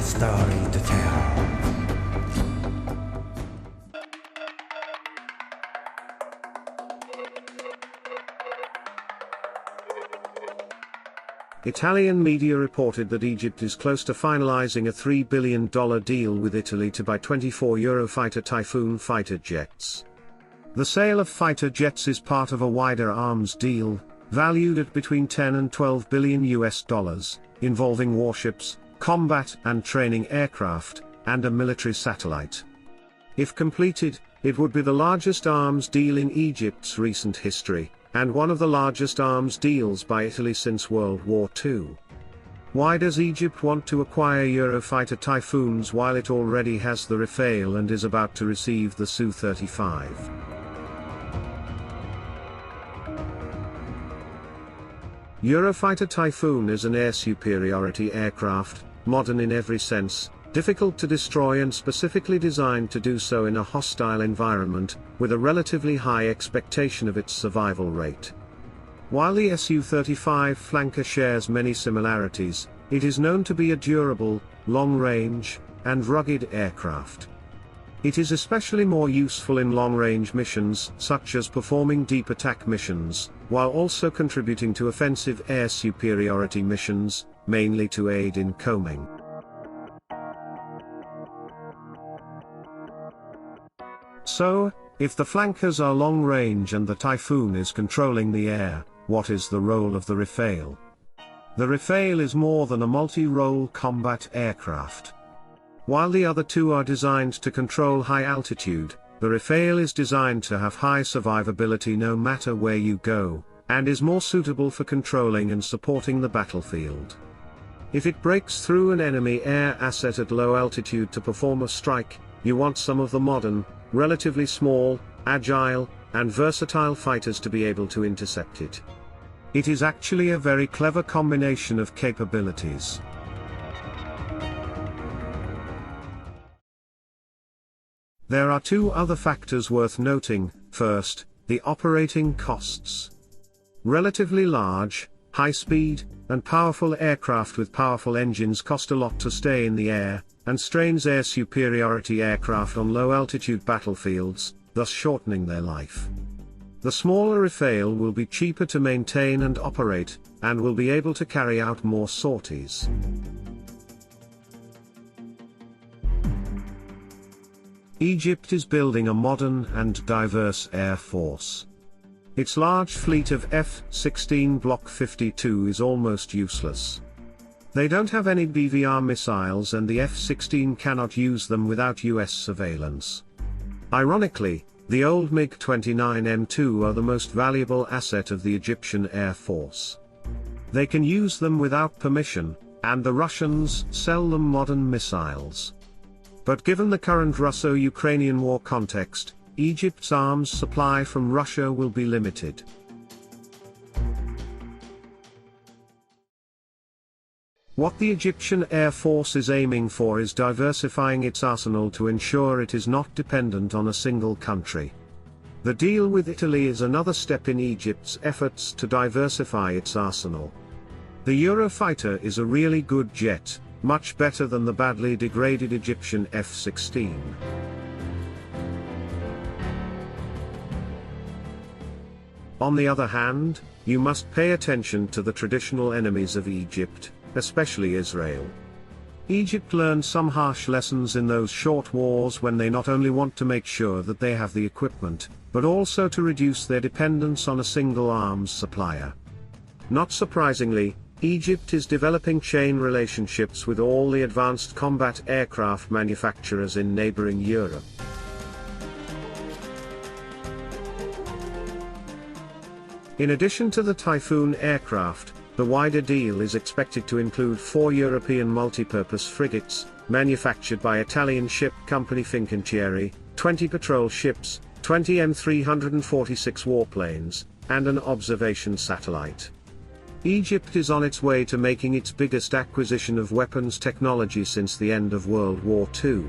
story to tell. Italian media reported that Egypt is close to finalizing a $3 billion deal with Italy to buy 24 Eurofighter Typhoon fighter jets. The sale of fighter jets is part of a wider arms deal, valued at between 10 and 12 billion US dollars, involving warships, combat and training aircraft, and a military satellite. If completed, it would be the largest arms deal in Egypt's recent history, and one of the largest arms deals by Italy since World War II. Why does Egypt want to acquire Eurofighter Typhoons while it already has the Rafale and is about to receive the Su-35? Eurofighter Typhoon is an air superiority aircraft, modern in every sense, difficult to destroy and specifically designed to do so in a hostile environment, with a relatively high expectation of its survival rate. While the Su-35 flanker shares many similarities, it is known to be a durable, long-range, and rugged aircraft. It is especially more useful in long-range missions, such as performing deep attack missions, while also contributing to offensive air superiority missions, mainly to aid in combing. So, if the flankers are long-range and the Typhoon is controlling the air, what is the role of the Rafale? The Rafale is more than a multi-role combat aircraft. While the other two are designed to control high altitude, the Rafale is designed to have high survivability no matter where you go, and is more suitable for controlling and supporting the battlefield. If it breaks through an enemy air asset at low altitude to perform a strike, you want some of the modern, relatively small, agile, and versatile fighters to be able to intercept it. It is actually a very clever combination of capabilities. There are two other factors worth noting. First, the operating costs. Relatively large, high-speed, and powerful aircraft with powerful engines cost a lot to stay in the air, and strains air superiority aircraft on low-altitude battlefields, thus shortening their life. The smaller Rafale will be cheaper to maintain and operate, and will be able to carry out more sorties. Egypt is building a modern and diverse air force. Its large fleet of F-16 Block 52 is almost useless. They don't have any BVR missiles and the F-16 cannot use them without US surveillance. Ironically, the old MiG-29M2 are the most valuable asset of the Egyptian Air Force. They can use them without permission, and the Russians sell them modern missiles. But given the current Russo-Ukrainian war context, Egypt's arms supply from Russia will be limited. What the Egyptian Air Force is aiming for is diversifying its arsenal to ensure it is not dependent on a single country. The deal with Italy is another step in Egypt's efforts to diversify its arsenal. The Eurofighter is a really good jet, much better than the badly degraded Egyptian F-16. On the other hand, you must pay attention to the traditional enemies of Egypt, especially Israel. Egypt learned some harsh lessons in those short wars when they not only want to make sure that they have the equipment, but also to reduce their dependence on a single arms supplier. Not surprisingly, Egypt is developing chain relationships with all the advanced combat aircraft manufacturers in neighboring Europe. In addition to the Typhoon aircraft, the wider deal is expected to include 4 European multipurpose frigates, manufactured by Italian ship company Fincantieri, 20 patrol ships, 20 M346 warplanes, and an observation satellite. Egypt is on its way to making its biggest acquisition of weapons technology since the end of World War II.